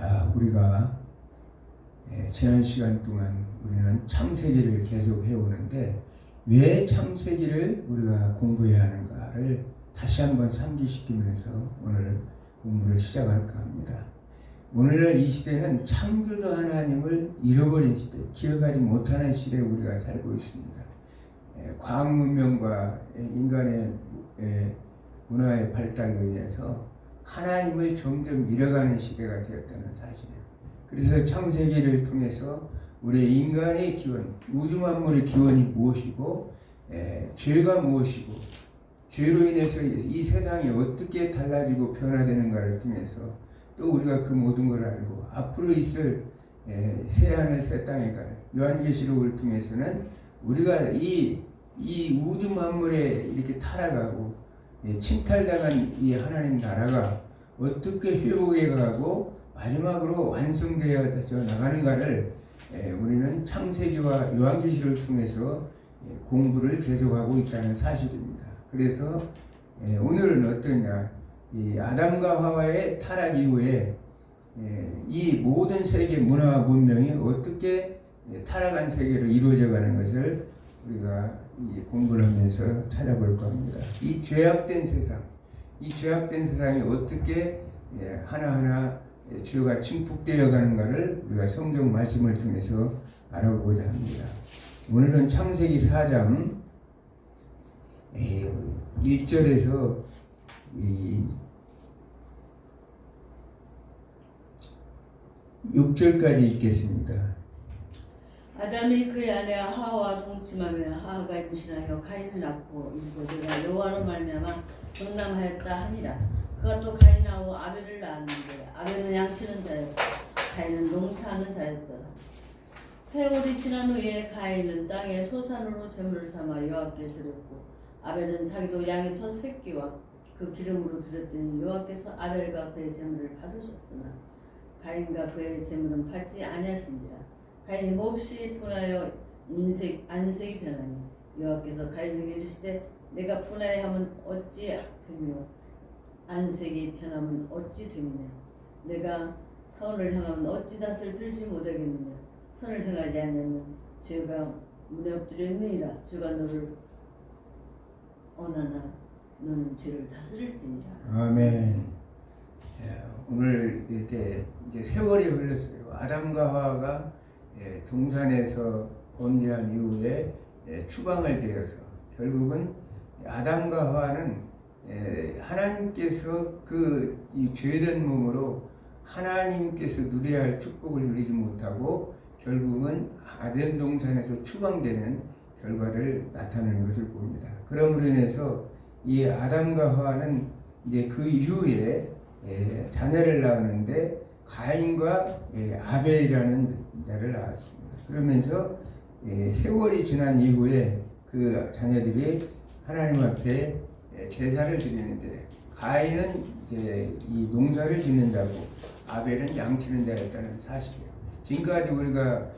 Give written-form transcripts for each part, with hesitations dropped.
자, 우리가 지난 시간 동안 우리는 창세기를 계속 해오는데 왜 창세기를 우리가 공부해야 하는가를 다시 한번 상기시키면서 오늘 공부를 시작할까 합니다. 오늘날 이 시대는 창조주 하나님을 잃어버린 시대, 기억하지 못하는 시대에 우리가 살고 있습니다. 과학 문명과 인간의 문화의 발달로 인해서 하나님을 점점 잃어가는 시대가 되었다는 사실이에요. 그래서 창세기를 통해서 우리 인간의 기원, 우주 만물의 기원이 무엇이고 죄가 무엇이고 죄로 인해서 이 세상이 어떻게 달라지고 변화되는가를 통해서 또 우리가 그 모든 걸 알고 앞으로 있을 새하늘 새 땅에 갈 요한계시록을 통해서는 우리가 이 우주 만물에 이렇게 타락하고 침탈당한 이 하나님 나라가 어떻게 회복해 가고 마지막으로 완성되어져 나가는가를 우리는 창세기와 요한계시록을 통해서 공부를 계속하고 있다는 사실입니다. 그래서 오늘은 어떠냐, 이 아담과 하와의 타락 이후에 이 모든 세계 문화와 문명이 어떻게 타락한 세계로 이루어져 가는 것을 우리가 이 공부를 하면서 찾아볼 겁니다. 이 죄악된 세상이 어떻게 하나하나 죄가 증폭되어 가는가를 우리가 성경 말씀을 통해서 알아보고자 합니다. 오늘은 창세기 4장 1절에서 6절까지 읽겠습니다. 아담이 그의 아내 하와와 동침하며 하와가 임신하여 가인을 낳고 이르고 내가 여호와로 말미암아 경남하였다 하니라. 그가 또 가인하고 아벨을 낳았는데 아벨은 양치는 자였고 가인은 농사하는 자였더라. 세월이 지난 후에 가인은 땅에 소산으로 제물을 삼아 여호와께 드렸고 아벨은 자기도 양의 첫 새끼와 그 기름으로 드렸더니 여호와께서 아벨과 그의 제물을 받으셨으나 가인과 그의 제물은 받지 아니하신지라. 가인이 몹시 분하여 안색이 변하니 여호와께서 가인에게 이르시되 내가 분하여하면 어찌 되며 안색이 변하면 어찌 되느냐. 내가 선을 행하면 어찌 닷을 들지 못하겠느냐. 선을 행하지 않으면 죄가 문에 엎드렸느니라. 죄가 너를 언하나 너는 죄를 다스릴지니라. 아멘. 오늘 이렇게 이제 세월이 흘렀어요. 아담과 하와가 동산에서 범죄한 이후에 추방을 되어서 결국은 아담과 하와는 하나님께서 이 죄된 몸으로 하나님께서 누려야 할 축복을 누리지 못하고 결국은 아덴 동산에서 추방되는 결과를 나타내는 것을 봅니다. 그러므로 인해서 이 아담과 하와는 이제 그 이후에 자녀를 낳았는데 가인과 아벨이라는 자를 낳았습니다. 그러면서 세월이 지난 이후에 그 자녀들이 하나님 앞에 제사를 드리는데 가인은 이제 이 농사를 짓는 자고 아벨은 양치는 자였다는 사실이에요. 지금까지 우리가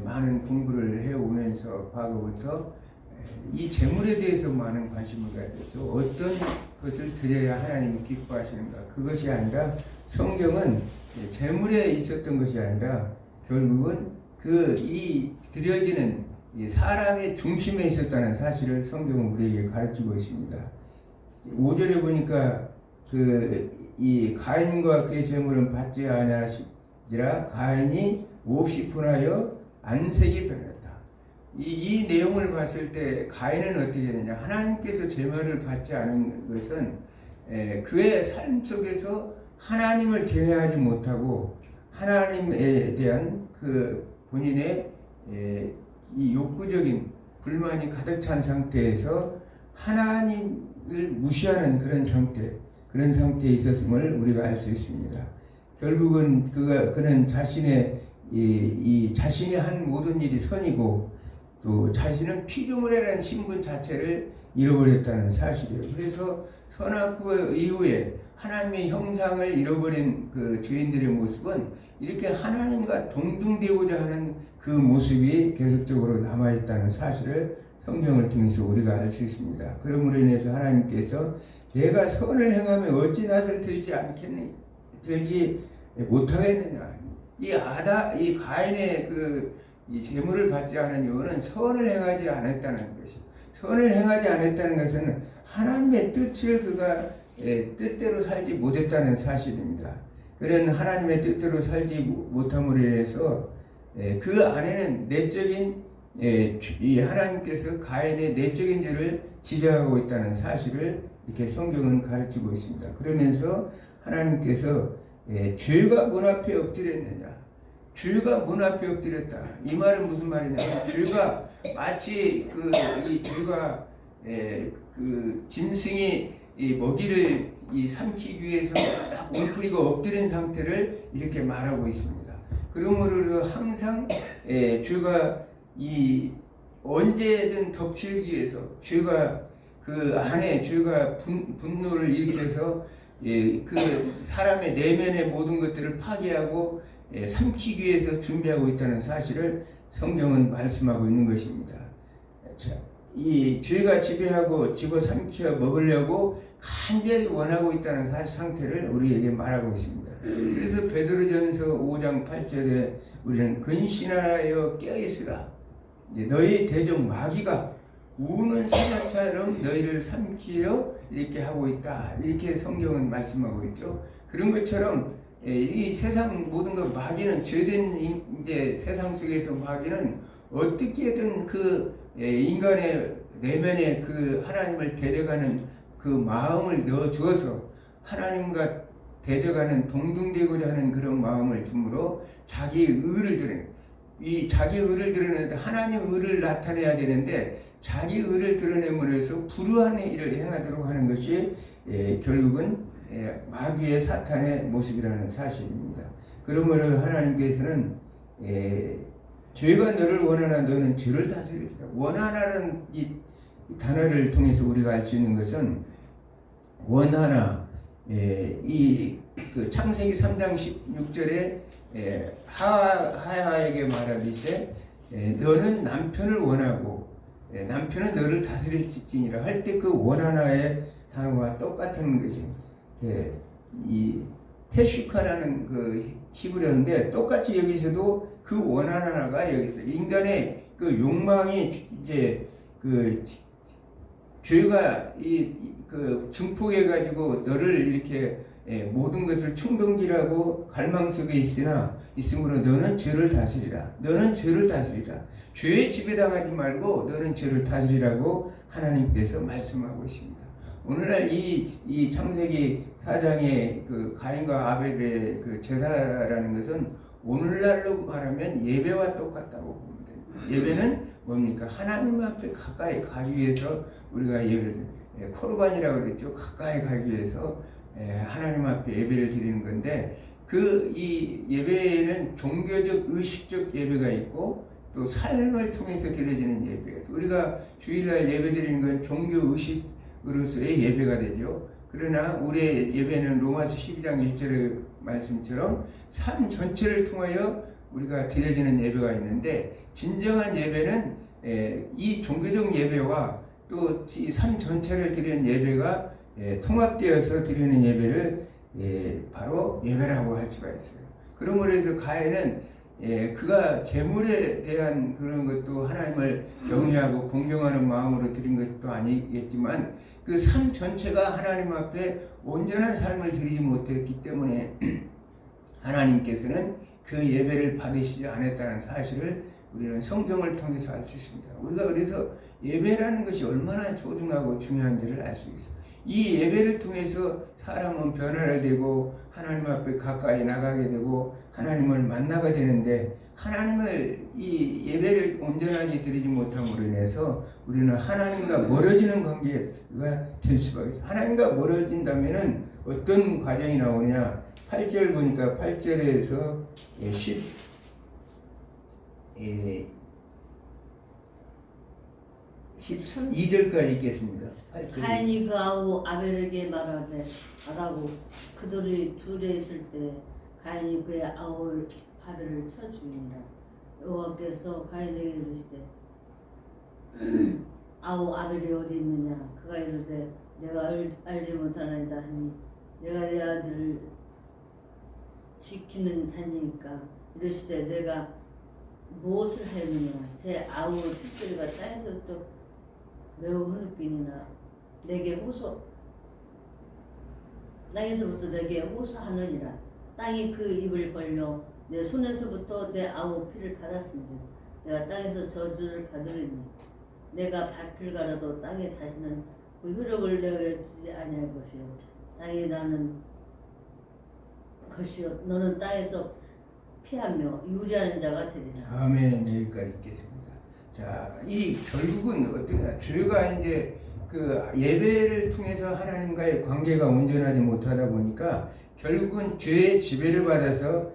많은 공부를 해오면서 과거부터 이 재물에 대해서 많은 관심을 가졌죠. 어떤 것을 드려야 하나님이 기뻐하시는가. 그것이 아니라 성경은 재물에 있었던 것이 아니라 결국은 이 드려지는 사람의 중심에 있었다는 사실을 성경은 우리에게 가르치고 있습니다. 5절에 보니까 이 가인과 그의 재물은 받지 아니하시니라. 가인이 몹시 분하여 안색이 변했다. 이 내용을 봤을 때 가인은 어떻게 되느냐. 하나님께서 제물을 받지 않은 것은 그의 삶 속에서 하나님을 경외하지 못하고 하나님에 대한 그 본인의 이 욕구적인 불만이 가득 찬 상태에서 하나님을 무시하는 그런 상태에 있었음을 우리가 알 수 있습니다. 결국은 그는 자신의 자신이 한 모든 일이 선이고 또 자신은 피조물이라는 신분 자체를 잃어버렸다는 사실이에요. 그래서 선악구 이후에 하나님의 형상을 잃어버린 그 죄인들의 모습은 이렇게 하나님과 동등되고자 하는 그 모습이 계속적으로 남아있다는 사실을 성경을 통해서 우리가 알 수 있습니다. 그러므로 인해서 하나님께서 내가 선을 행하면 어찌 낯을 들지 못하겠느냐. 이 가인의 이 재물을 받지 않은 이유는 선을 행하지 않았다는 것이. 선을 행하지 않았다는 것은 하나님의 뜻을 그가 뜻대로 살지 못했다는 사실입니다. 그런 하나님의 뜻대로 살지 못함으로 인해서 그 안에는 내적인 이 하나님께서 가인의 내적인 죄를 지적하고 있다는 사실을 이렇게 성경은 가르치고 있습니다. 그러면서 하나님께서 죄가 문 앞에 엎드렸느냐, 죄가 문 앞에 엎드렸다. 이 말은 무슨 말이냐면 죄가 마치 이 죄가 짐승이 이 먹이를 삼키기 위해서 딱 웅크리고 엎드린 상태를 이렇게 말하고 있습니다. 그러므로 항상 죄가 언제든 덮치기 위해서 죄가 그 안에 죄가 분노를 일으켜서 그 사람의 내면의 모든 것들을 파괴하고 삼키기 위해서 준비하고 있다는 사실을 성경은 말씀하고 있는 것입니다. 자, 이 죄가 지배하고 집어삼켜 먹으려고 간절히 원하고 있다는 상태를 우리에게 말하고 있습니다. 그래서 베드로전서 5장 8절에 우리는 근신하여 깨어있으라. 너희 대적 마귀가 우는 사자처럼 너희를 삼키려 이렇게 하고 있다. 이렇게 성경은 말씀하고 있죠. 그런 것처럼 이 세상 모든 것 마귀는 죄된 이제 세상 속에서 마귀는 어떻게든 인간의 내면에 하나님을 데려가는 그 마음을 넣어 주어서 하나님과 대적하는 동등되고자 하는 그런 마음을 주므로 자기 의를 드러내는데 하나님의 의를 나타내야 되는데 자기 의를 드러내므로 해서 불의한 일을 행하도록 하는 것이 결국은 마귀의 사탄의 모습이라는 사실입니다. 그러므로 하나님께서는 죄가 너를 원하나 너는 죄를 다스리리라. 원하나는 이 단어를 통해서 우리가 알 수 있는 것은 원하나 창세기 3장 16절에 하와에게 말하듯이 너는 남편을 원하고 남편은 너를 다스릴지니라 할 때 그 원하나의 단어와 똑같은 것이 이 테슈카라는 히브리어인데 똑같이 여기서도 그 원하나가 여기서 인간의 욕망이 이제 죄가 증폭해 가지고 너를 이렇게 모든 것을 충동질하고 갈망 속에 있으므로 너는 죄를 다스리라. 너는 죄를 다스리라. 죄에 지배당하지 말고 너는 죄를 다스리라고 하나님께서 말씀하고 있습니다. 오늘날 이 창세기 4장의 가인과 아벨의 제사라는 것은 오늘날로 말하면 예배와 똑같다고 봅니다. 예배는 뭡니까? 하나님 앞에 가까이 가기 위해서 우리가 코르반이라고 그랬죠. 가까이 가기 위해서 하나님 앞에 예배를 드리는 건데 이 예배에는 종교적 의식적 예배가 있고 또 삶을 통해서 드려지는 예배가 있어요. 우리가 주일날 예배 드리는 건 종교 의식으로서의 예배가 되죠. 그러나 우리의 예배는 로마서 12장 1절의 말씀처럼 삶 전체를 통하여 우리가 드려지는 예배가 있는데 진정한 예배는 이 종교적 예배와 또 이 삶 전체를 드리는 예배가 통합되어서 드리는 예배를 바로 예배라고 할 수가 있어요. 그러므로 해서 가인은 그가 재물에 대한 그런 것도 하나님을 경외하고 공경하는 마음으로 드린 것도 아니겠지만 그 삶 전체가 하나님 앞에 온전한 삶을 드리지 못했기 때문에 하나님께서는 그 예배를 받으시지 않았다는 사실을 우리는 성경을 통해서 알 수 있습니다. 우리가 그래서 예배라는 것이 얼마나 소중하고 중요한지를 알 수 있어요. 이 예배를 통해서 사람은 변화를 되고 하나님 앞에 가까이 나가게 되고 하나님을 만나게 되는데 하나님을 이 예배를 온전하게 드리지 못함으로 인해서 우리는 하나님과 멀어지는 관계가 될 수밖에 없어요. 하나님과 멀어진다면은 어떤 과정이 나오냐? 8절 보니까 8절에서 12절까지 읽겠습니다. 8절. 가인이 그 아우 아벨에게 말하고 그들이 둘에 있을 때 가인이 그의 아우 아벨을 쳐 죽이니라. 여호와께서 가인에게 이르시되 아우 아벨이 어디 있느냐? 그가 이르되 내가 알지 못하나이다 하니 내가 내 아들을 지키는 자니까 이러시되 내가 무엇을 하였느냐 제 아우 핏소리가 땅에서부터 매우 흐느끼니나 땅에서부터 내게 호소하느니라. 땅이 그 입을 벌려 내 손에서부터 내 아우 피를 받았은지 내가 땅에서 저주를 받으리니 내가 밭을 갈아도 땅에 다시는 그 효력을 내어주지 아니할 것이요 땅이 나는 것이요 너는 땅에서 피하며 유리하는 자가 되리라. 아멘. 여기까지 있겠습니다. 자, 이 결국은 어떠냐? 죄가 이제 그 예배를 통해서 하나님과의 관계가 온전하지 못하다 보니까 결국은 죄의 지배를 받아서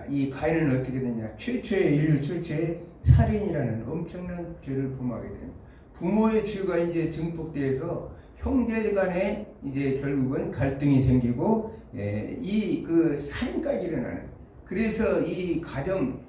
이 가인은 어떻게 되냐? 인류 최초의 살인이라는 엄청난 죄를 범하게 됩니다. 부모의 죄가 이제 증폭돼서 형제 간에 이제 결국은 갈등이 생기고 이 그 살인까지 일어나는. 그래서 이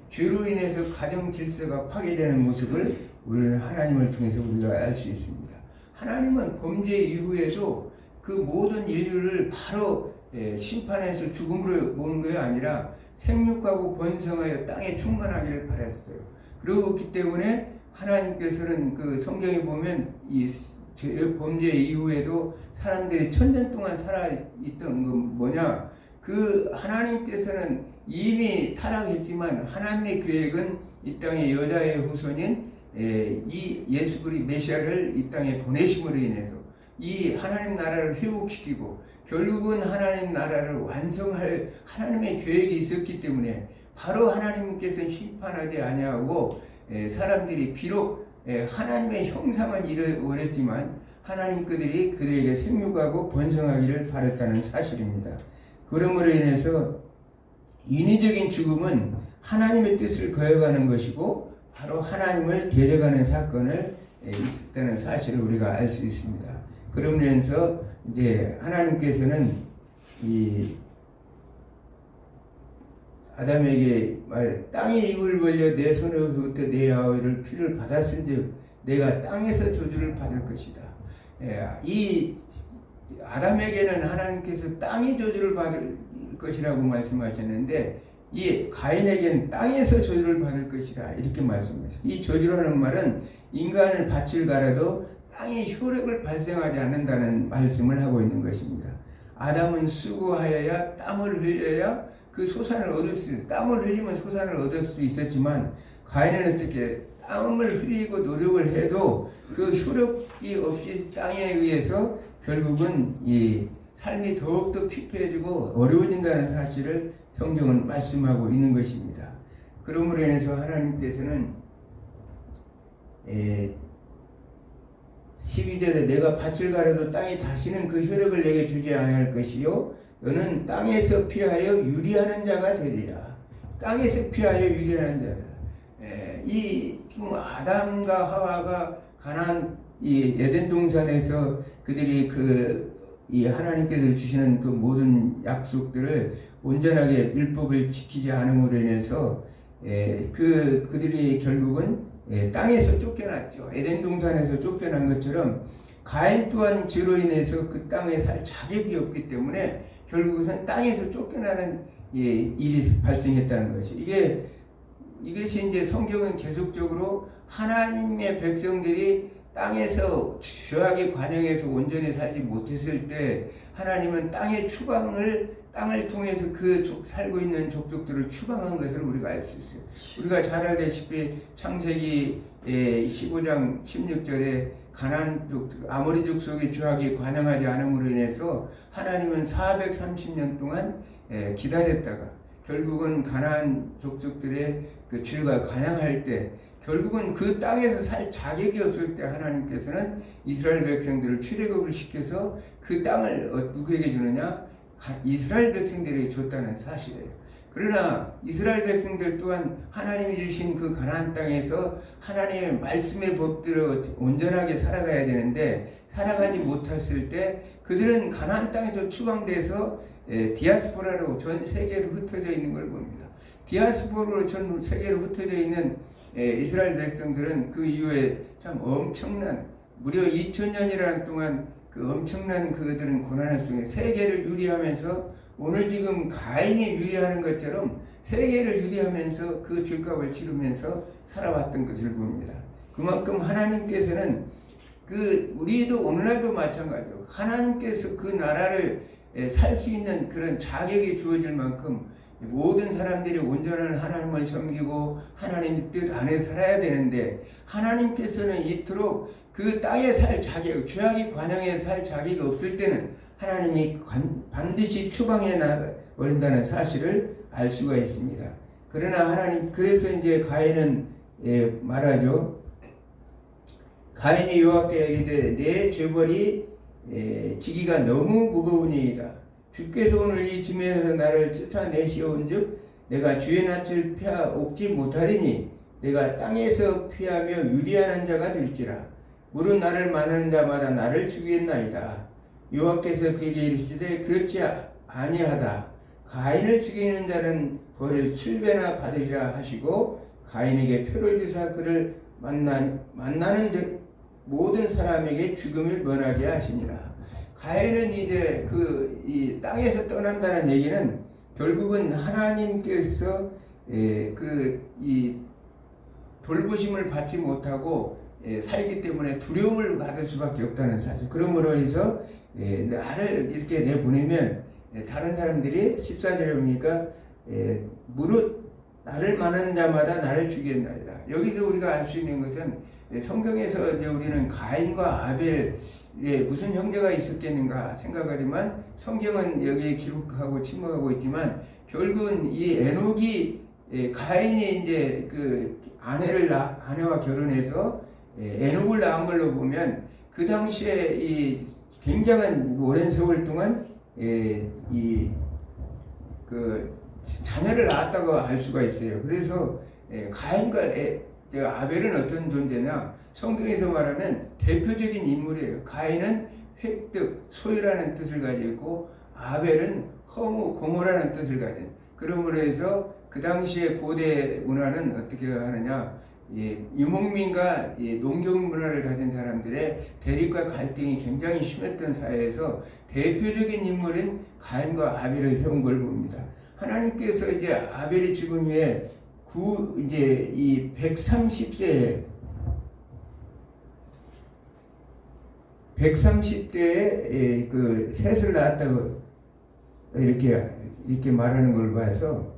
죄로 인해서 가정 질서가 파괴되는 모습을 오늘 하나님을 통해서 우리가 알 수 있습니다. 하나님은 범죄 이후에도 그 모든 인류를 바로 심판해서 죽음으로 모는 것이 아니라 생육하고 번성하여 땅에 충만하기를 바랐어요. 그렇기 때문에 하나님께서는 그 성경에 보면 이 범죄 이후에도 사람들이 1000년 동안 살아있던 건 뭐냐? 그 하나님께서는 이미 타락했지만 하나님의 계획은 이 땅의 여자의 후손인 이 예수 그리스도 메시아를 이 땅에 보내심으로 인해서 이 하나님 나라를 회복시키고 결국은 하나님 나라를 완성할 하나님의 계획이 있었기 때문에 바로 하나님께서 심판하지 아니하고 사람들이 비록 하나님의 형상은 이루어졌지만 하나님 그들에게 생육하고 번성하기를 바랬다는 사실입니다. 그러므로 인해서 인위적인 죽음은 하나님의 뜻을 거역하는 것이고 바로 하나님을 대적하는 사건을 있었다는 사실을 우리가 알 수 있습니다. 그러면서 이제 하나님께서는 이 아담에게 땅의 입을 벌려 내 손에서부터 내 아우를 피를 받았은즉 내가 땅에서 저주를 받을 것이다. 이 아담에게는 하나님께서 땅의 저주를 받을 것이라고 말씀하셨는데 이 가인에게는 땅에서 저주를 받을 것이다 이렇게 말씀하셨어요. 이 저주라는 말은 인간을 밭을 갈아도 땅의 효력을 발생하지 않는다는 말씀을 하고 있는 것입니다. 아담은 수고하여야 땀을 흘려야 그 소산을 얻을 수 있어요. 땀을 흘리면 소산을 얻을 수 있었지만 가인은 어떻게 땀을 흘리고 노력을 해도 그 효력이 없이 땅에 의해서 결국은 이 삶이 더욱더 피폐해지고 어려워진다는 사실을 성경은 말씀하고 있는 것입니다. 그러므로 인해서 하나님께서는 12절에 내가 밭을 갈아도 땅이 다시는 그 효력을 내게 주지 아니할 것이요 너는 땅에서 피하여 유리하는 자가 되리라. 땅에서 피하여 유리하는 자다. 이 지금 아담과 하와가 가나안 이 에덴 동산에서 그들이 이 하나님께서 주시는 그 모든 약속들을 온전하게 율법을 지키지 않음으로 인해서 그들이 결국은 땅에서 쫓겨났죠. 에덴 동산에서 쫓겨난 것처럼 가인 또한 죄로 인해서 그 땅에 살 자격이 없기 때문에 결국은 땅에서 쫓겨나는 일이 발생했다는 것이 이것이 이제 성경은 계속적으로 하나님의 백성들이 땅에서 죄악의 관영에서 온전히 살지 못했을 때 하나님은 땅의 땅을 통해서 살고 있는 족속들을 추방한 것을 우리가 알 수 있어요. 우리가 잘 알다시피 창세기 15장 16절에 가나안 아모리 족속의 죄악이 관영하지 않음으로 인해서 하나님은 430년 동안 기다렸다가 결국은 가나안 족속들의 그 죄가 관영할 때 결국은 그 땅에서 살 자격이 없을 때 하나님께서는 이스라엘 백성들을 출애굽을 시켜서 그 땅을 누구에게 주느냐? 이스라엘 백성들에게 줬다는 사실이에요. 그러나 이스라엘 백성들 또한 하나님이 주신 그 가나안 땅에서 하나님의 말씀의 법대로 온전하게 살아가야 되는데 살아가지 못했을 때 그들은 가나안 땅에서 추방돼서 디아스포라로 전 세계로 흩어져 있는 걸 봅니다. 디아스포라로 전 세계로 흩어져 있는 이스라엘 백성들은 그 이후에 참 엄청난 무려 2000년이라는 동안 그 엄청난 그들은 고난을 통해 세계를 유리하면서 오늘 지금 가인이 유리하는 것처럼 세계를 유리하면서 그 죄값을 치르면서 살아왔던 것을 봅니다. 그만큼 하나님께서는 우리도 오늘날도 마찬가지로 하나님께서 그 나라를 살 수 있는 그런 자격이 주어질 만큼 모든 사람들이 온전한 하나님을 섬기고 하나님의 뜻 안에 살아야 되는데, 하나님께서는 이토록 그 땅에 살 자격, 죄악의 관영에 살 자격이 없을 때는 하나님이 반드시 추방해 나버린다는 사실을 알 수가 있습니다. 그러나 하나님, 그래서 이제 가인은 말하죠. 가인이 여호와께 이르되 내 죄벌이 지기가 너무 무거우니이다. 주께서 오늘 이 짐에서 나를 쫓아내시온즉 내가 주의 낯을 피하옵지 못하리니 내가 땅에서 피하며 유리하는 자가 될지라. 물은 나를 만나는 자마다 나를 죽이겠나이다. 여호와께서 그에게 이르시되 그렇지 아니하다. 가인을 죽이는 자는 벌을 7배나 받으리라 하시고 가인에게 표를 주사 그를 만나는 모든 사람에게 죽음을 면하게 하시니라. 가인은 이제 이 땅에서 떠난다는 얘기는 결국은 하나님께서 이 돌보심을 받지 못하고 살기 때문에 두려움을 받을 수밖에 없다는 사실. 그러므로 해서 나를 이렇게 내보내면 다른 사람들이 14절에 보니까 무릇 나를 만나는 자마다 나를 죽이겠나이다. 여기서 우리가 알 수 있는 것은 성경에서 이제 우리는 가인과 아벨 무슨 형제가 있었겠는가 생각하지만 성경은 여기에 기록하고 침묵하고 있지만 결국은 이 에녹이 가인이 이제 그 아내와 결혼해서 에녹을 낳은 걸로 보면 그 당시에 이 굉장한 오랜 세월 동안 그 자녀를 낳았다고 알 수가 있어요. 그래서 가인과 아벨은 어떤 존재냐? 성경에서 말하면 대표적인 인물이에요. 가인은 획득, 소유라는 뜻을 가지고 있고 아벨은 허무, 공허라는 뜻을 가진. 그러므로 해서 그 당시에 고대 문화는 어떻게 하느냐? 유목민과 농경 문화를 가진 사람들의 대립과 갈등이 굉장히 심했던 사회에서 대표적인 인물인 가인과 아벨을 세운 걸 봅니다. 하나님께서 이제 아벨이 죽은 후에 이제 이 130대에 그 셋을 낳았다고 이렇게 말하는 걸 봐서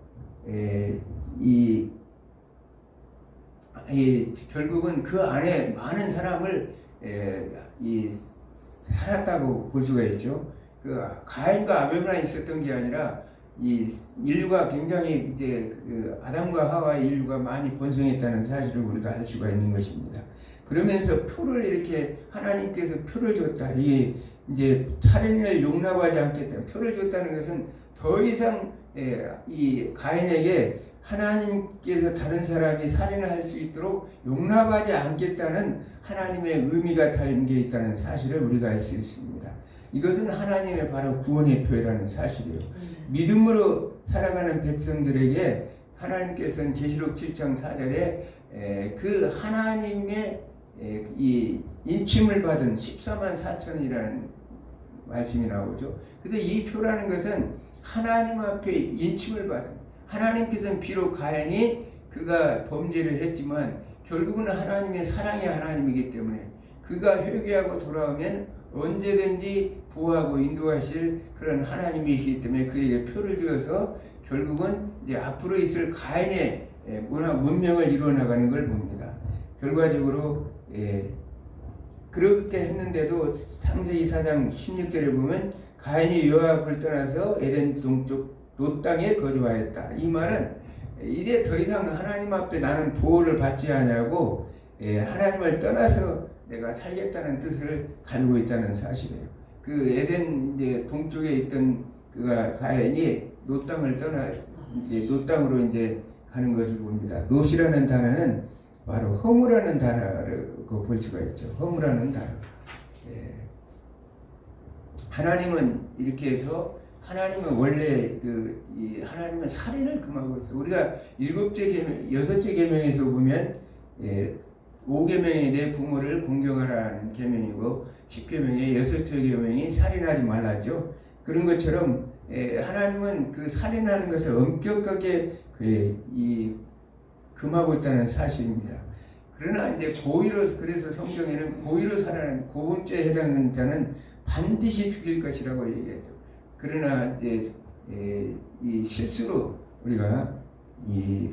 결국은 그 안에 많은 사람을 살았다고 볼 수가 있죠. 그 가인과 아벨만 있었던 게 아니라 이 인류가 굉장히 이제 아담과 하와의 인류가 많이 번성했다는 사실을 우리가 알 수가 있는 것입니다. 그러면서 표를 이렇게 하나님께서 표를 줬다. 이게 이제 살인을 용납하지 않겠다. 표를 줬다는 것은 더 이상 이 가인에게 하나님께서 다른 사람이 살인을 할 수 있도록 용납하지 않겠다는 하나님의 의미가 담겨 있다는 사실을 우리가 알 수 있습니다. 이것은 하나님의 바로 구원의 표라는 사실이에요. 믿음으로 살아가는 백성들에게 하나님께서는 계시록 7장 4절에 그 하나님의 이 인침을 받은 14만 4천이라는 말씀이 나오죠. 그래서 이 표라는 것은 하나님 앞에 인침을 받은, 하나님께서는 비록 가인이 그가 범죄를 했지만 결국은 하나님의 사랑의 하나님이기 때문에 그가 회개하고 돌아오면 언제든지 보호하고 인도하실 그런 하나님이시기 때문에 그에게 표를 주어서 결국은 이제 앞으로 있을 가인의 문명을 이루어나가는 걸 봅니다. 결과적으로 그렇게 했는데도 창세기 4장 16절에 보면 가인이 여호와 앞을 떠나서 에덴 동쪽 롯 땅에 거주하였다. 이 말은 이제 더 이상 하나님 앞에 나는 보호를 받지 않냐고 하나님을 떠나서 내가 살겠다는 뜻을 가지고 있다는 사실이에요. 그 에덴 이제 동쪽에 있던 그가 가인이 롯 땅을 떠나 이제 롯 땅으로 이제 가는 것을 봅니다. 롯이라는 단어는 바로 허무라는 단어로 볼 수가 있죠. 허무라는 단어. 하나님은 이렇게 해서 하나님은 원래 하나님은 살인을 금하고 있어요. 우리가 6째 계명에서 보면 5계명이 내 부모를 공경하라는 계명이고 10계명의 6째 계명이 살인하지 말라죠. 그런 것처럼 하나님은 그 살인하는 것을 엄격하게 금하고 있다는 사실입니다. 그러나 이제 고의로, 그래서 성경에는 고의로 살아는 고범죄에 해당하는 자는 반드시 죽일 것이라고 얘기하죠. 그러나 이제 이 실수로 우리가 이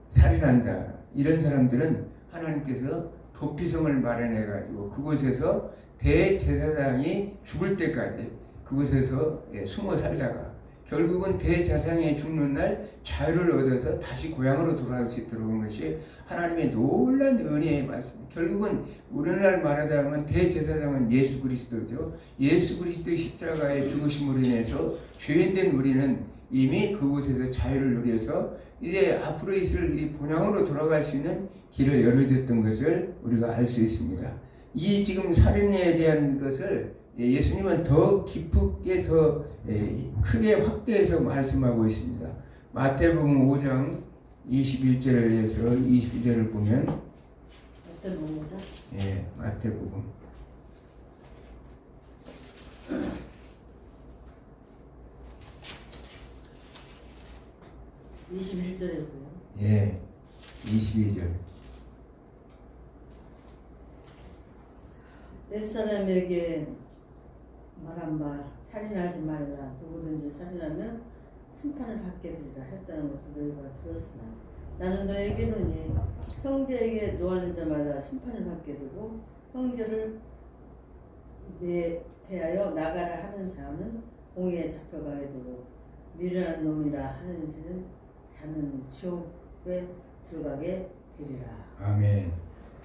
살인한 자, 이런 사람들은 하나님께서 도피성을 마련해 가지고 그곳에서 대제사장이 죽을 때까지 그곳에서 숨어 살다가 결국은 대제사장이 죽는 날 자유를 얻어서 다시 고향으로 돌아올 수 있도록 한 것이 하나님의 놀란 은혜의 말씀입니다. 결국은 오늘날 말하자면 대제사장은 예수 그리스도죠. 예수 그리스도의 십자가의 죽으심으로 인해서 죄인된 우리는 이미 그곳에서 자유를 누려서 이제 앞으로 있을 이 본향으로 돌아갈 수 있는 길을 열어줬던 것을 우리가 알 수 있습니다. 이 지금 살인에 대한 것을 예수님은 더 깊게 더 크게 확대해서 말씀하고 있습니다. 마태복음 5장 21절에서 22절을 보면 마태복음이죠? 예, 마태복음 21절에서요. 예, 22절. 옛사람에게 말한 바 살인하지 말라. 누구든지 살인하면 심판을 받게 되리라 했다는 것을 너희가 들었으나 나는 너에게 이르노니 형제에게 노하는 자마다 심판을 받게 되고 형제를 대하여 나가라 하는 자는 공의에 잡혀가게 되고 미련한 놈이라 하는 자는 지옥에 들어가게 되리라. 아멘.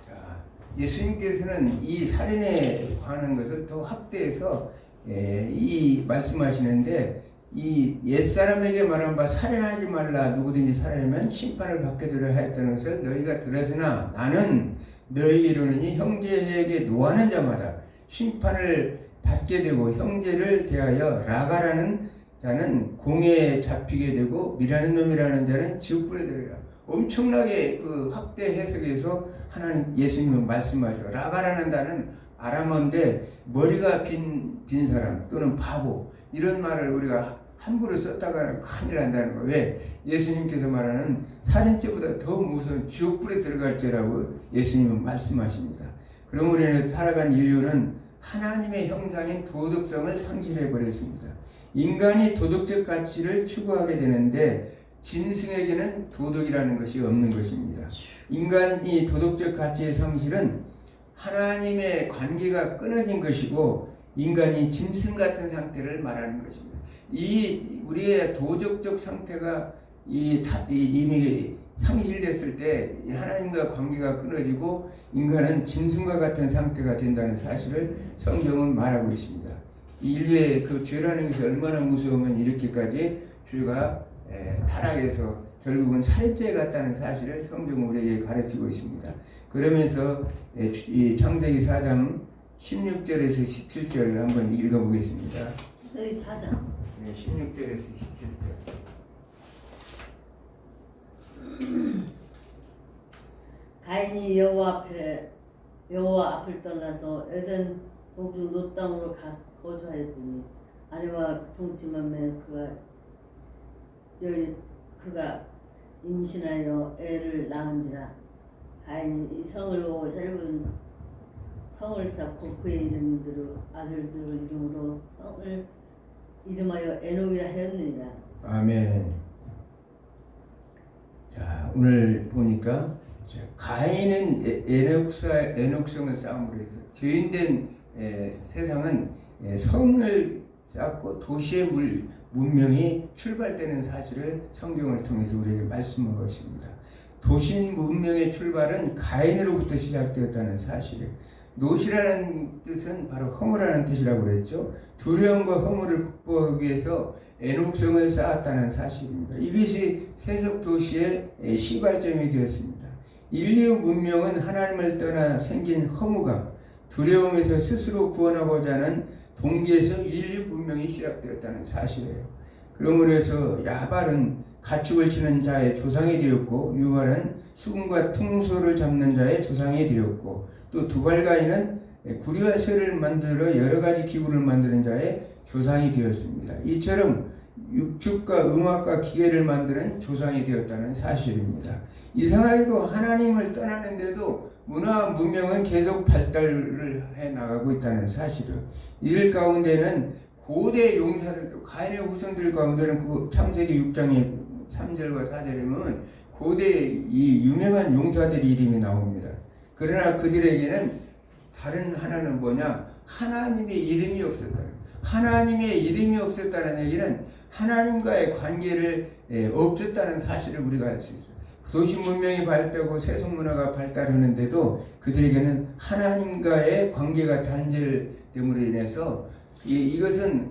자, 예수님께서는 이 살인에 관한 것을 더 확대해서 이 말씀하시는데 이 옛사람에게 말한 바 살인하지 말라. 누구든지 살인하면 심판을 받게 되려 하였다는 것을 너희가 들었으나 나는 너희에게 이르노니 형제에게 노하는 자마다 심판을 받게 되고 형제를 대하여 라가라는 자는 공회에 잡히게 되고 미라는 놈이라는 자는 지옥불에 들어가리라. 엄청나게 그 확대 해석에서 하나님 예수님은 말씀하죠. 라가라는 단어는 아람어인데 머리가 빈 사람 또는 바보 이런 말을 우리가 함부로 썼다가 큰일 난다는 거예요. 왜? 예수님께서 말하는 살인죄보다 더 무서운 지옥불에 들어갈죄라고 예수님은 말씀하십니다. 그러므로 인해 살아간 인류는 하나님의 형상인 도덕성을 상실해 버렸습니다. 인간이 도덕적 가치를 추구하게 되는데 짐승에게는 도덕이라는 것이 없는 것입니다. 인간이 도덕적 가치의 상실은 하나님의 관계가 끊어진 것이고 인간이 짐승 같은 상태를 말하는 것입니다. 이 우리의 도덕적 상태가 이미 상실됐을 때 하나님과 관계가 끊어지고 인간은 짐승과 같은 상태가 된다는 사실을 성경은 말하고 있습니다. 인류의 그 죄라는 것이 얼마나 무서우면 이렇게까지 죄가 타락해서 결국은 살인죄 같다는 사실을 성경은 우리에게 가르치고 있습니다. 그러면서 이 창세기 4장 16절에서 17절을 한번 읽어보겠습니다. 여기 4장. 네, 16절에서 17절. 가인이 여호와 앞을 떠나서 에덴 동중 롯 땅으로 거주하였더니 아내와 동침하며 그가 임신하여 애를 낳은지라. 가인이 성을 보고 짧은 성을 쌓고 그의 이름대로 아들들을 이름으로 성을 이름하여 에녹이라 하였느니라. 아멘. 자, 오늘 보니까 가인은 에녹성을 쌓음으로 해서 죄인된 세상은 성을 쌓고 도시의 문명이 출발되는 사실을 성경을 통해서 우리에게 말씀하고 있습니다. 도시 문명의 출발은 가인으로부터 시작되었다는 사실이에요. 노시라는 뜻은 바로 허무라는 뜻이라고 그랬죠. 두려움과 허무를 극복하기 위해서 에녹성을 쌓았다는 사실입니다. 이것이 세속 도시의 시발점이 되었습니다. 인류 문명은 하나님을 떠나 생긴 허무감, 두려움에서 스스로 구원하고자 하는 동기에서 인류 문명이 시작되었다는 사실이에요. 그러므로 해서 야발은 가축을 치는 자의 조상이 되었고 유발은 수금과 퉁소를 잡는 자의 조상이 되었고 또 두발가인은 구리와 쇠를 만들어 여러 가지 기구를 만드는 자의 조상이 되었습니다. 이처럼 육축과 음악과 기계를 만드는 조상이 되었다는 사실입니다. 이상하게도 하나님을 떠나는데도 문화와 문명은 계속 발달을 해 나가고 있다는 사실을, 이들 가운데는 고대 용사들도, 가인의 후손들 가운데는 그 창세기 6장의 3절과 4절에 보면 고대 이 유명한 용사들의 이름이 나옵니다. 그러나 그들에게는 다른 하나는 뭐냐? 하나님의 이름이 없었다. 하나님의 이름이 없었다는 얘기는 하나님과의 관계를 없었다는 사실을 우리가 알 수 있어요. 도시 문명이 발달하고 세속 문화가 발달하는데도 그들에게는 하나님과의 관계가 단절됨으로 인해서 이것은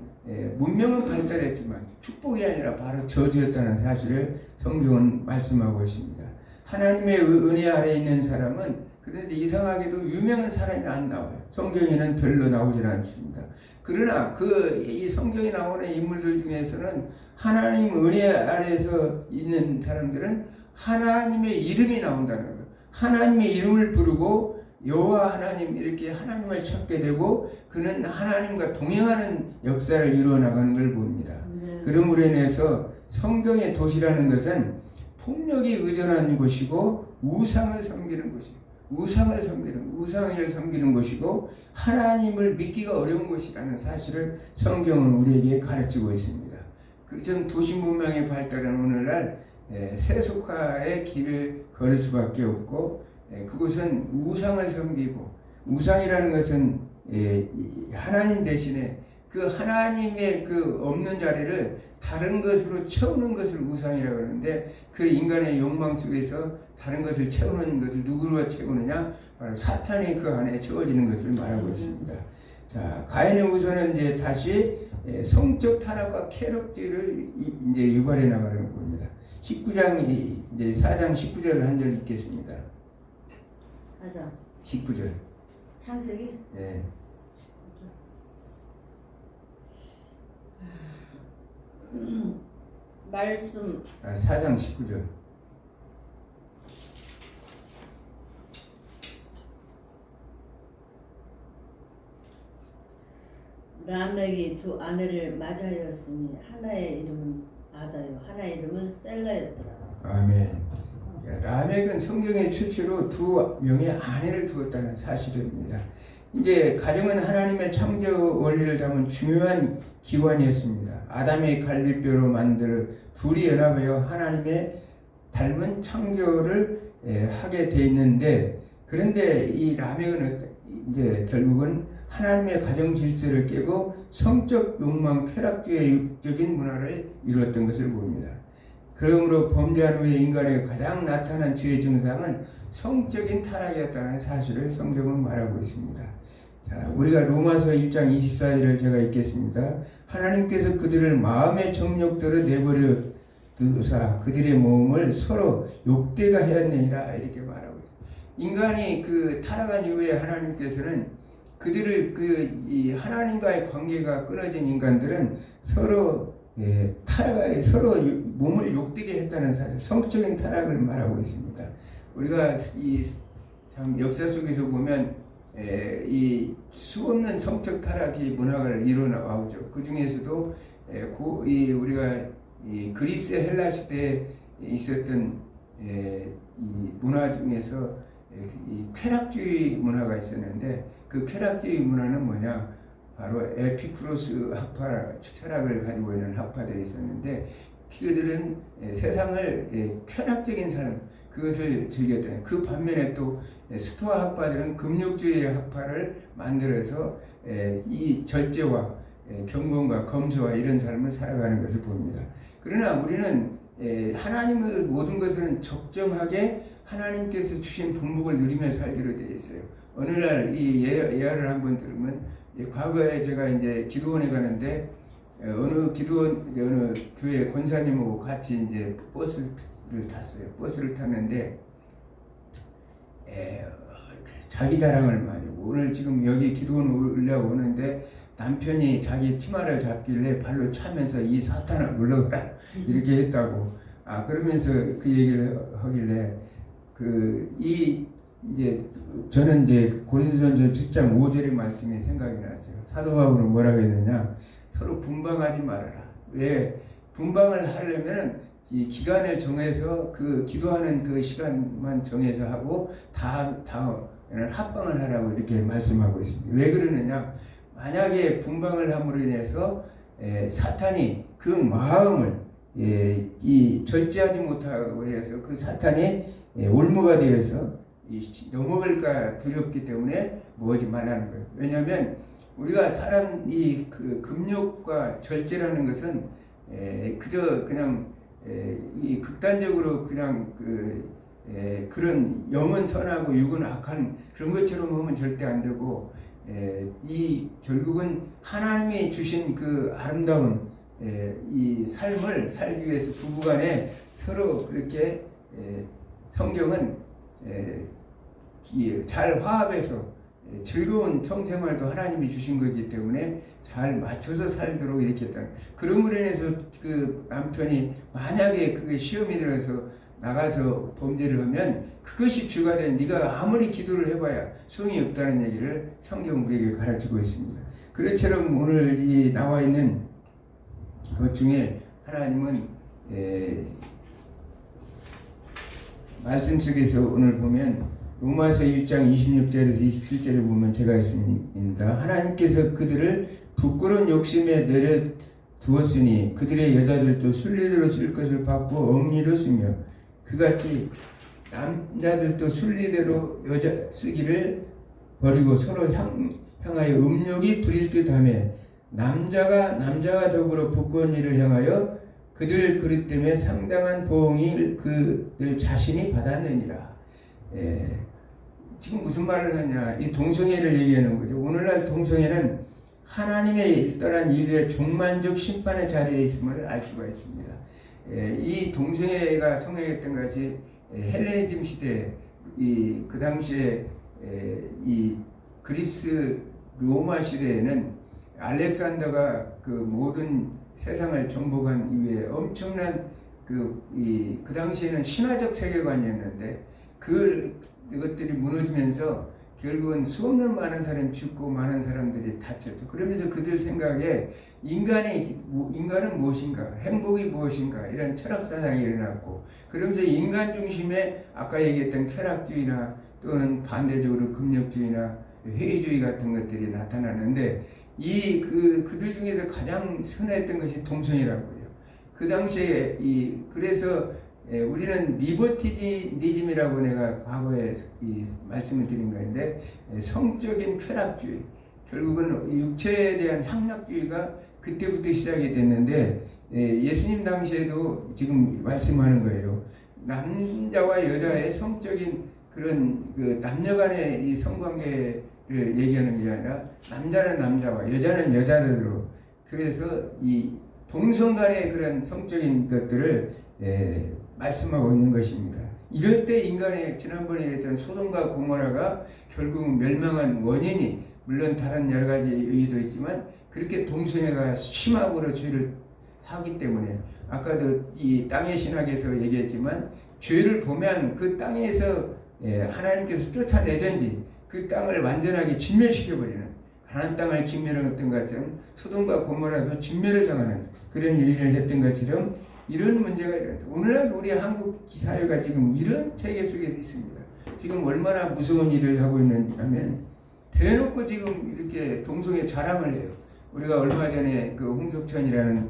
문명은 발달했지만 축복이 아니라 바로 저주였다는 사실을 성경은 말씀하고 있습니다. 하나님의 은혜 아래에 있는 사람은, 그런데 이상하게도 유명한 사람이 안 나와요. 성경에는 별로 나오질 않습니다. 그러나 이 성경에 나오는 인물들 중에서는 하나님 은혜 아래에서 있는 사람들은 하나님의 이름이 나온다는 거예요. 하나님의 이름을 부르고 여호와 하나님 이렇게 하나님을 찾게 되고 그는 하나님과 동행하는 역사를 이루어 나가는 걸 봅니다. 그러므로 인해서 성경의 도시라는 것은 폭력이 의존하는 곳이고 우상을 섬기는 곳이고 우상을 섬기는 곳이고 하나님을 믿기가 어려운 곳이라는 사실을 성경은 우리에게 가르치고 있습니다. 그래서 도시 문명의 발달은 오늘날 세속화의 길을 걸을 수밖에 없고, 그곳은 우상을 섬기고, 우상이라는 것은 하나님 대신에 그 하나님의 그 없는 자리를 다른 것으로 채우는 것을 우상이라고 하는데, 그 인간의 욕망 속에서 다른 것을 채우는 것을 누구로 채우느냐? 바로 사탄이 그 안에 채워지는 것을 말하고 있습니다. 자, 가인의 후손은 이제 다시 성적 타락과 쾌락주의를 이제 유발해 나가는 겁니다. 19장 이제 4장 19절을 한 절 읽겠습니다. 4장 19절. 창세기? 네. 말씀 4장 19절. 라멕이 두 아내를 맞이하였으니 하나의 이름은 아다요 하나의 이름은 셀라였더라. 아멘. 라멕은 성경의 최초로 두 명의 아내를 두었다는 사실입니다. 이제 가정은 하나님의 창조 원리를 담은 중요한 기관이었습니다. 아담의 갈비뼈로 만들 둘이 연합하여 하나님의 닮은 창조를 하게 돼 있는데, 그런데 이 라멕은 이제 결국은 하나님의 가정 질서를 깨고 성적 욕망, 쾌락주의 육적인 문화를 이루었던 것을 봅니다. 그러므로 범죄한 후에 인간의 가장 나타난 죄의 증상은 성적인 타락이었다는 사실을 성경은 말하고 있습니다. 자, 우리가 로마서 1장 24절을 제가 읽겠습니다. 하나님께서 그들을 마음의 정욕대로 내버려 두사 그들의 몸을 서로 욕되가 하였느니라 이렇게 말하고 있습니다. 인간이 그 타락한 이후에 하나님께서는 그들을 이 하나님과의 관계가 끊어진 인간들은 서로 타락하게 서로 몸을 욕되게 했다는 사실, 성적인 타락을 말하고 있습니다. 우리가 이 참 역사 속에서 보면 이 수없는 성적 타락이 문화를 이루어 나오죠. 그 중에서도 우리가 이 그리스 헬라 시대에 있었던 이 문화 중에서 이 쾌락주의 문화가 있었는데, 그 쾌락주의 문화는 뭐냐? 바로 에피쿠로스 학파 철학을 가지고 있는 학파들이 있었는데, 그들은 세상을 쾌락적인 삶, 그것을 즐겼다. 그 반면에 또 스토아 학파들은 금욕주의 학파를 만들어서 이 절제와 경건과 검소와 이런 삶을 살아가는 것을 봅니다. 그러나 우리는 하나님의 모든 것은 적정하게 하나님께서 주신 분복을 누리며 살기로 되어 있어요. 어느 날 이 예화를 한번 들으면, 과거에 제가 이제 기도원에 가는데 어느 교회 권사님하고 같이 이제 버스를 탔어요. 버스를 탔는데 자기 자랑을 많이 하고, 오늘 지금 여기 기도원 올라오는데 남편이 자기 치마를 잡길래 발로 차면서 이 사탄을 물러가라 이렇게 했다고. 그러면서 그 얘기를 하길래 이 이제 저는 이제 고린도전서 7장 5절의 말씀이 생각이 났어요. 사도 바울은 뭐라고 했느냐? 서로 분방하지 말아라. 왜? 분방을 하려면은 이 기간을 정해서 그 기도하는 그 시간만 정해서 하고 다음에는 합방을 하라고 이렇게 말씀하고 있습니다. 왜 그러느냐? 만약에 분방을 함으로 인해서 사탄이 그 마음을 이 절제하지 못하고 해서 그 사탄이 올무가 되어서 넘어갈까 두렵기 때문에 뭐하지 말라는 거예요. 왜냐하면 우리가 사람이 그 금욕과 절제라는 것은 그저 그냥 이 극단적으로 그냥 그런 영은 선하고 육은 악한 그런 것처럼 하면 절대 안 되고 이 결국은 하나님이 주신 그 아름다운 이 삶을 살기 위해서 부부간에 서로 그렇게 성경은 잘 화합해서 즐거운 성생활도 하나님이 주신 거기 때문에 잘 맞춰서 살도록 이렇게 했다. 그럼으로 인해서 그 남편이 만약에 그게 시험이 들어서 나가서 범죄를 하면 그것이 주가 된 네가 아무리 기도를 해봐야 소용이 없다는 얘기를 성경 우리에게 가르치고 있습니다. 그것처럼 오늘 이 나와 있는 것 중에 하나님은 말씀 속에서 오늘 보면 로마서 1장 26절에서 27절에 보면 제가 있습니다. 하나님께서 그들을 부끄러운 욕심에 내려두었으니 그들의 여자들도 순리대로 쓸 것을 받고 억리로 쓰며 그같이 남자들도 순리대로 여자 쓰기를 버리고 서로 향하여 음욕이 부릴 듯하며 남자가 더불어 부끄러운 일을 향하여 그들 그릇 때문에 상당한 보응을 그들 자신이 받았느니라. 지금 무슨 말을 하냐? 이 동성애를 얘기하는 거죠. 오늘날 동성애는 하나님의 떠난 인류의 종말적 심판의 자리에 있음을 알 수가 있습니다. 이 동성애가 성행했던 것이 헬레니즘 시대, 그 당시에 이 그리스 로마 시대에는 알렉산더가 그 모든 세상을 정복한 이후에 엄청난 그 당시에는 신화적 세계관이었는데 그것들이 무너지면서 결국은 수없는 많은 사람이 죽고 많은 사람들이 다쳤죠. 그러면서 그들 생각에 인간은 무엇인가, 행복이 무엇인가 이런 철학 사상이 일어났고 그러면서 인간 중심의 아까 얘기했던 쾌락주의나 또는 반대적으로 금욕주의나 회의주의 같은 것들이 나타나는데 그들 중에서 가장 선했던 것이 동성애라고 해요. 그 당시에 그래서 우리는 리버티니즘이라고 내가 과거에 말씀을 드린 건데 성적인 쾌락주의, 결국은 육체에 대한 향락주의가 그때부터 시작이 됐는데 예수님 당시에도 지금 말씀하는 거예요. 남자와 여자의 성적인 그런 그 남녀간의 이 성관계를 얘기하는 게 아니라 남자는 남자와 여자는 여자대로 그래서 이 동성 간의 그런 성적인 것들을 말씀하고 있는 것입니다. 이럴 때 인간의 지난번에 했던 소돔과 고모라가 결국은 멸망한 원인이 물론 다른 여러 가지 의의도 있지만 그렇게 동성애가 심하고로 죄를 하기 때문에 아까도 이 땅의 신학에서 얘기했지만 죄를 보면 그 땅에서 하나님께서 쫓아내든지 그 땅을 완전하게 진멸시켜버리는 가나안 땅을 진멸했던 것처럼 소돔과 고모라도 진멸을 당하는 그런 일을 했던 것처럼 이런 문제가 일어났다. 오늘날 우리 한국 사회가 지금 이런 체계 속에 있습니다. 지금 얼마나 무서운 일을 하고 있는지 하면 대놓고 지금 이렇게 동성애 자랑을 해요. 우리가 얼마 전에 그 홍석천이라는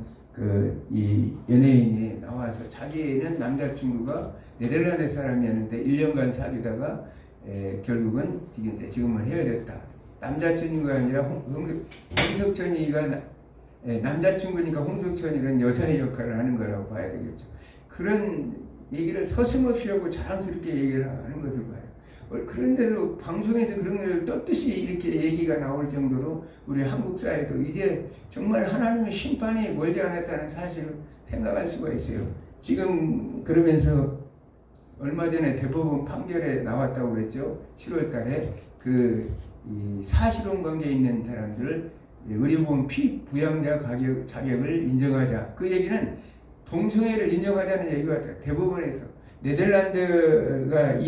이 연예인이 나와서 자기는 남자친구가 네덜란드 사람이었는데 1년간 사귀다가 결국은 지금은 헤어졌다. 남자친구가 아니라 홍석천이가 남자친구니까 홍석천이는 여자의 역할을 하는 거라고 봐야 되겠죠. 그런 얘기를 서슴없이 하고 자랑스럽게 얘기를 하는 것을 봐요. 그런데도 방송에서 그런 걸 떳떳이 이렇게 얘기가 나올 정도로 우리 한국 사회도 이제 정말 하나님의 심판이 멀지 않았다는 사실을 생각할 수가 있어요. 지금 그러면서 얼마 전에 대법원 판결에 나왔다고 그랬죠. 7월 달에 이 사실혼 관계에 있는 사람들을 의료보험 피부양자 자격을 인정하자. 그 얘기는 동성애를 인정하자는 얘기가 대법원에서 네덜란드가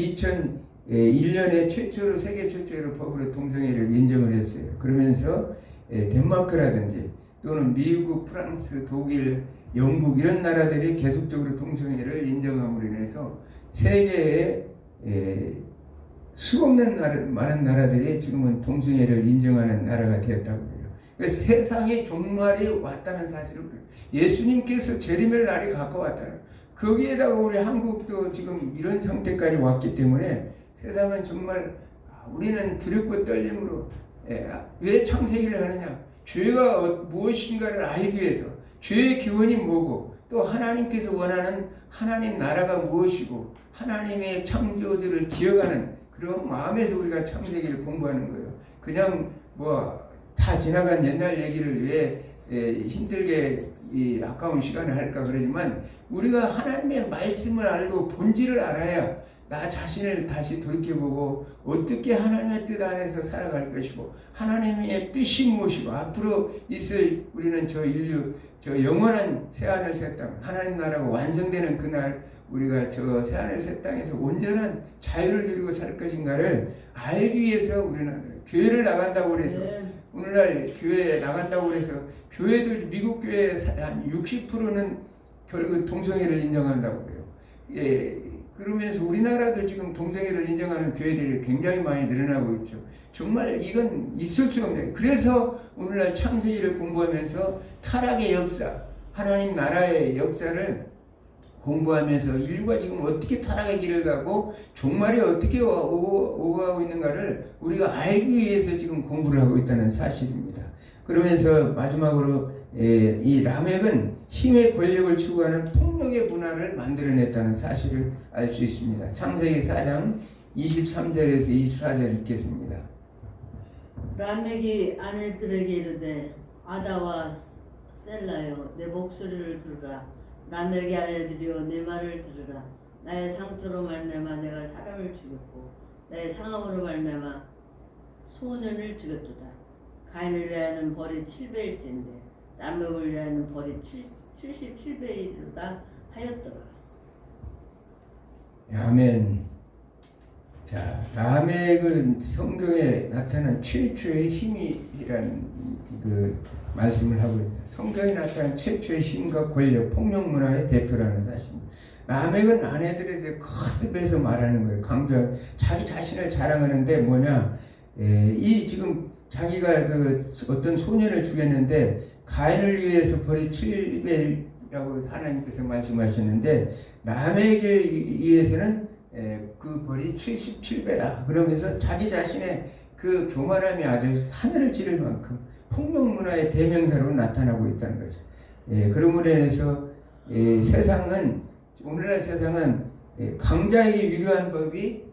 1년에 최초로 세계 최초로 법으로 동성애를 인정을 했어요. 그러면서 덴마크라든지 또는 미국, 프랑스, 독일, 영국 이런 나라들이 계속적으로 동성애를 인정함으로 인해서 세계에 수없는 많은 나라들이 지금은 동성애를 인정하는 나라가 되었다고 해요. 그래서 세상에 종말이 왔다는 사실을 예수님께서 재림의 날이 가까웠다는 거기에다가 우리 한국도 지금 이런 상태까지 왔기 때문에 세상은 정말 우리는 두렵고 떨림으로 왜 창세기를 하느냐? 죄가 무엇인가를 알기 위해서 죄의 기원이 뭐고 또 하나님께서 원하는 하나님 나라가 무엇이고 하나님의 창조주를 기억하는 그런 마음에서 우리가 창세기를 공부하는 거예요. 그냥 뭐 다 지나간 옛날 얘기를 왜 힘들게 이 아까운 시간을 할까 그러지만 우리가 하나님의 말씀을 알고 본질을 알아야 나 자신을 다시 돌이켜보고 어떻게 하나님의 뜻 안에서 살아갈 것이고 하나님의 뜻이 무엇이고 앞으로 있을 우리는 저 인류 저 영원한 새하늘 새 땅 하나님 나라가 완성되는 그날 우리가 저 새하늘 새 땅에서 온전한 자유를 누리고 살 것인가를 알기 위해서 우리는 교회를 나간다고 그래서 오늘날 교회에 나간다고 그래서 교회도 미국 교회의 한 60%는 결국 동성애를 인정한다고 그래요. 그러면서 우리나라도 지금 동성애를 인정하는 교회들이 굉장히 많이 늘어나고 있죠. 정말 이건 있을 수 없네요. 그래서 오늘날 창세기를 공부하면서 타락의 역사, 하나님 나라의 역사를 공부하면서 인류가 지금 어떻게 타락의 길을 가고 종말이 어떻게 오가고 있는가를 우리가 알기 위해서 지금 공부를 하고 있다는 사실입니다. 그러면서 마지막으로 이 라멕은 힘의 권력을 추구하는 폭력의 문화를 만들어냈다는 사실을 알 수 있습니다. 창세기 4장 23절에서 24절 읽겠습니다. 라멕이 아내들에게 이르되 아다와 셀라여 내 목소리를 들으라. 라멕의 아내들이여 내 말을 들으라. 나의 상처로 말미암아 내가 사람을 죽였고 나의 상함으로 말미암아 소년을 죽였도다. 가인을 위하여는 벌이 7배일진데 라멕을 위하여는 벌이 77배이로다 하였더라. 아멘. 자, 라멕은 성경에 나타난 최초의 힘이라는 그 말씀을 하고 있다. 성경에 나타난 최초의 힘과 권력, 폭력 문화의 대표라는 사실입니다. 라멕은 아내들에 대해 거듭해서 말하는 거예요. 강조, 자기 자신을 자랑하는데 뭐냐? 이 지금 자기가 그 어떤 소년을 죽였는데 가인을 위해서 벌이 7배라고 하나님께서 말씀하셨는데 라멕을 위해서는 그 벌이 77배다. 그러면서 자기 자신의 그 교만함이 아주 하늘을 찌를 만큼 폭력 문화의 대명사로 나타나고 있다는 거죠. 그러므로 인해서 세상은 오늘날 세상은 강자에게 유리한 법이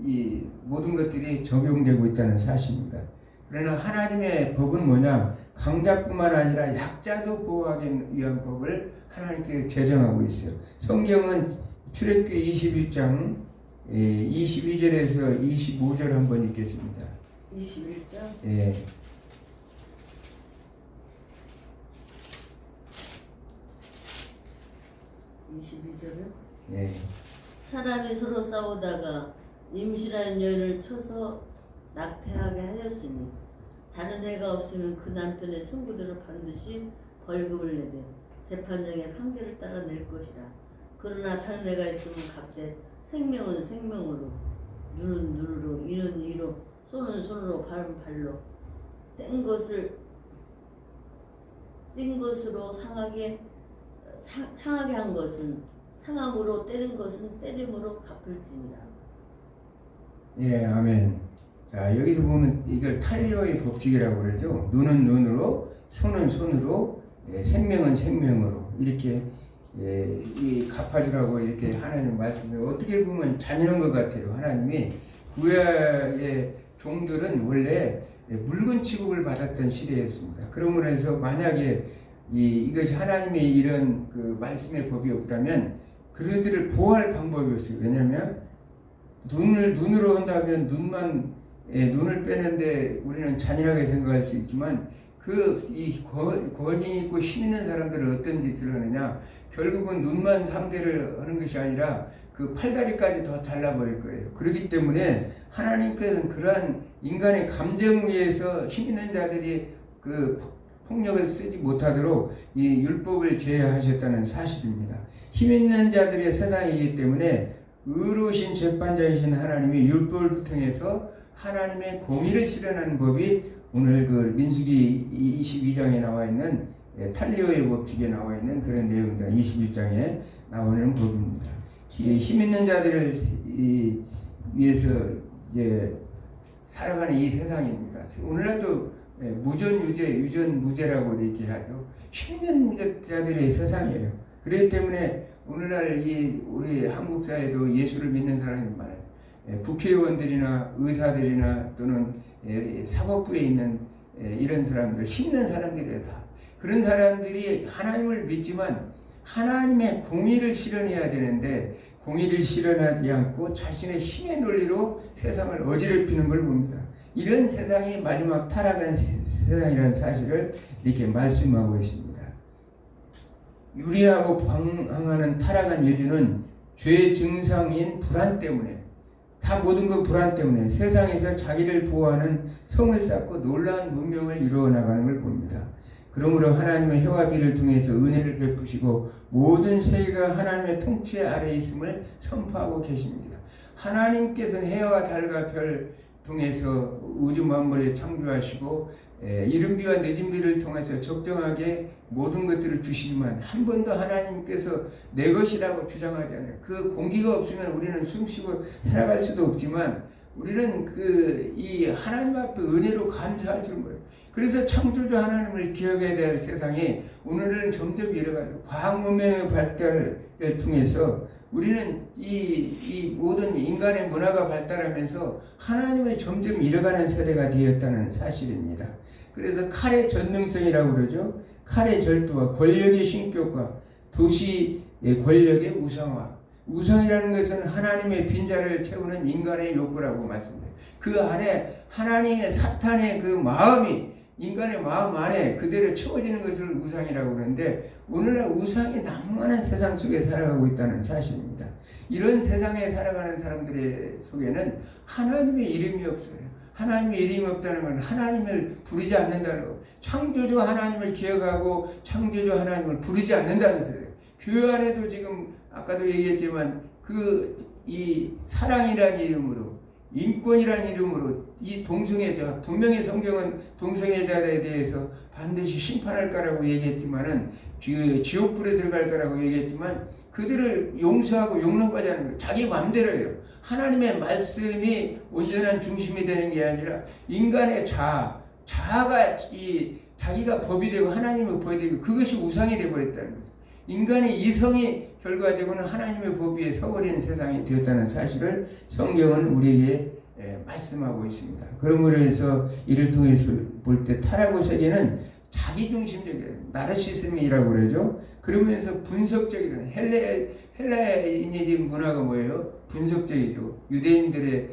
이 모든 것들이 적용되고 있다는 사실입니다. 그러나 하나님의 법은 뭐냐? 강자뿐만 아니라 약자도 보호하기 위한 법을 하나님께서 제정하고 있어요. 성경은 출애굽기 21장 22절에서 25절 한번 읽겠습니다. 21장? 예. 22절은? 예. 사람이 서로 싸우다가 임신한 여인을 쳐서 낙태하게 하였으니 다른 애가 없으면 그 남편의 청구대로 반드시 벌금을 내되 재판장의 판결을 따라 낼 것이라. 그러나 다른 애가 있으면 각대 생명은 생명으로, 눈은 눈으로, 이는 이로, 손은 손으로, 발은 발로 뗀 것으로 상하게 한 것은 상함으로 때린 것은 때림으로 갚을지니라. 예, 아멘. 자, 여기서 보면 이걸 탈리오의 법칙이라고 그러죠. 눈은 눈으로, 손은 손으로, 생명은 생명으로 이렇게 이 갚아주라고 이렇게 하나님 말씀을 어떻게 보면 잔인한 것 같아요. 하나님이 구약의 종들은 원래 물건 취급을 받았던 시대였습니다. 그러므로 해서 만약에 이것이 하나님의 이런 그 말씀의 법이 없다면 그들을 보호할 방법이 없어요. 왜냐하면 눈으로 한다면 눈을 빼는데 우리는 잔인하게 생각할 수 있지만 이 권위 있고 힘 있는 사람들은 어떤 짓을 하느냐? 결국은 눈만 상대를 하는 것이 아니라 그 팔다리까지 더 잘라버릴 거예요. 그렇기 때문에 하나님께서는 그러한 인간의 감정에 의해서 힘 있는 자들이 그 폭력을 쓰지 못하도록 이 율법을 제하셨다는 사실입니다. 힘 있는 자들의 세상이기 때문에 의로우신 재판장이신 하나님이 율법을 통해서 하나님의 공의를 실현하는 법이 오늘 그 민수기 22장에 나와 있는 탈리오의 법칙에 나와 있는 그런 내용입니다. 21장에 나오는 법입니다. 이 힘 있는 자들을 위해서 이제 살아가는 이 세상입니다. 오늘날도 무전유죄, 유전무죄라고 이렇게 하죠. 힘 있는 자들의 세상이에요. 그렇기 때문에 오늘날 우리 한국 사회도 예수를 믿는 사람이 많아요. 국회의원들이나 의사들이나 또는 사법부에 있는 이런 사람들, 힘든 사람들이에요. 다. 그런 사람들이 하나님을 믿지만 하나님의 공의를 실현해야 되는데 공의를 실현하지 않고 자신의 힘의 논리로 세상을 어지럽히는 걸 봅니다. 이런 세상이 마지막 타락한 세상이라는 사실을 이렇게 말씀하고 있습니다. 유리하고 방황하는 타락한 인류는 죄의 증상인 불안 때문에 다 모든 그 불안 때문에 세상에서 자기를 보호하는 성을 쌓고 놀라운 문명을 이루어 나가는 걸 봅니다. 그러므로 하나님의 해와 비를 통해서 은혜를 베푸시고 모든 세계가 하나님의 통치 아래에 있음을 선포하고 계십니다. 하나님께서는 해와 달과 별 통해서 우주 만물에 창조하시고 이른 비와 늦은 비를 통해서 적정하게 모든 것들을 주시지만 한 번도 하나님께서 내 것이라고 주장하지 않아요. 그 공기가 없으면 우리는 숨쉬고 살아갈 수도 없지만 우리는 이 하나님 앞에 은혜로 감사할 줄 몰라요. 그래서 창조주 하나님을 기억해야 될 세상이 오늘은 점점 이래가지고 과학 문명의 발달을 통해서 우리는 이 모든 인간의 문화가 발달하면서 하나님을 점점 잃어가는 세대가 되었다는 사실입니다. 그래서 칼의 전능성이라고 그러죠. 칼의 절도와 권력의 신격과 도시의 권력의 우상화. 우상이라는 것은 하나님의 빈자를 채우는 인간의 욕구라고 말씀드려요. 그 안에 하나님의 사탄의 그 마음이 인간의 마음 안에 그대로 채워지는 것을 우상이라고 그러는데 오늘날 우상이 난무하는 세상 속에 살아가고 있다는 사실입니다. 이런 세상에 살아가는 사람들의 속에는 하나님의 이름이 없어요. 하나님의 이름이 없다는 건 하나님을 부르지 않는다는 거. 창조주 하나님을 기억하고 창조주 하나님을 부르지 않는다는 소리예요. 교회 안에도 지금 아까도 얘기했지만 이 사랑이라는 이름으로 인권이라는 이름으로 이 동성애자, 분명히 성경은 동성애자에 대해서 반드시 심판할 거라고 얘기했지만은 지옥불에 들어갈 거라고 얘기했지만 그들을 용서하고 용납하지 않는 거예요. 자기 마음대로 해요. 하나님의 말씀이 온전한 중심이 되는 게 아니라 인간의 자아가 자기가 법이 되고 하나님의 법이 되고 그것이 우상이 되어버렸다는 거죠. 인간의 이성이 결과적으로는 하나님의 법 위에 서버리는 세상이 되었다는 사실을 성경은 우리에게 말씀하고 있습니다. 그러므로 해서 이를 통해서 볼 때 타락의 세계는 자기중심적이에요. 나르시즘이라고 그러죠. 그러면서 분석적이라는 헬라인의 문화가 뭐예요? 분석적이죠. 유대인들의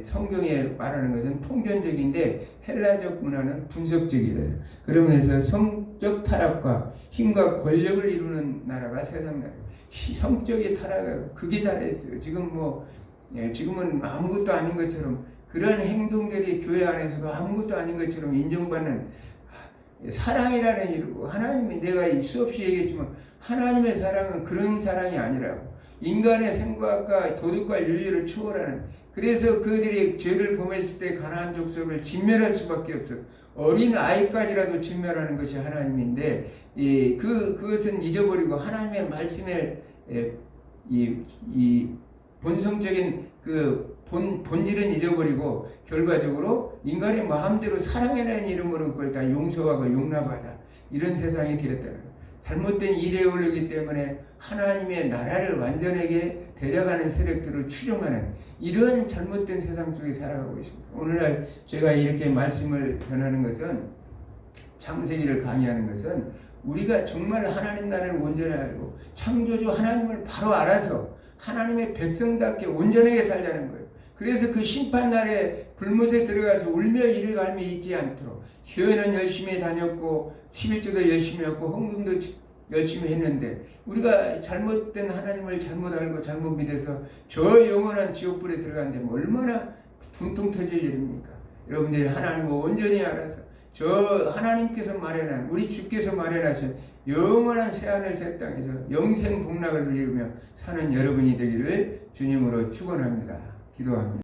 성경에 말하는 것은 통전적인데 헬라적 문화는 분석적이에요. 그러면서 성적 타락과 힘과 권력을 이루는 나라가 세상 나라예요. 성적인 타락은 극에 달했어요. 지금은 아무것도 아닌 것처럼 그런 행동들이 교회 안에서도 아무것도 아닌 것처럼 인정받는 사랑이라는 이름으로 하나님이 내가 수없이 얘기했지만 하나님의 사랑은 그런 사랑이 아니라고 인간의 생각과 도덕과 윤리를 초월하는 그래서 그들이 죄를 범했을 때 가나안 족속을 진멸할 수밖에 없어. 어린 아이까지라도 진멸하는 것이 하나님인데 그것은 잊어버리고 하나님의 말씀의 이 본성적인 그 본질은 잊어버리고 결과적으로 인간의 마음대로 사랑이라는 이름으로 그걸 다 용서하고 용납하자 이런 세상이 되었다는 거예요. 잘못된 이데올로기 때문에 하나님의 나라를 완전하게 대적하는 세력들을 추종하는 이런 잘못된 세상 속에 살아가고 있습니다. 오늘날 제가 이렇게 말씀을 전하는 것은 창세기를 강의하는 것은 우리가 정말 하나님 나라를 온전히 알고 창조주 하나님을 바로 알아서 하나님의 백성답게 온전하게 살자는 거예요. 그래서 그 심판날에 불못에 들어가서 울며 이를 갈며 잊지 않도록 교회는 열심히 다녔고 11조도 열심히 했고 헌금도 열심히 했는데 우리가 잘못된 하나님을 잘못 알고 잘못 믿어서 저 영원한 지옥불에 들어간다면 얼마나 분통 터질 일입니까? 여러분들이 하나님을 온전히 알아서 저 하나님께서 마련한 우리 주께서 마련하신 영원한 새하늘 새 땅에서 영생 복락을 누리며 사는 여러분이 되기를 주님으로 축원합니다. 기도합니다.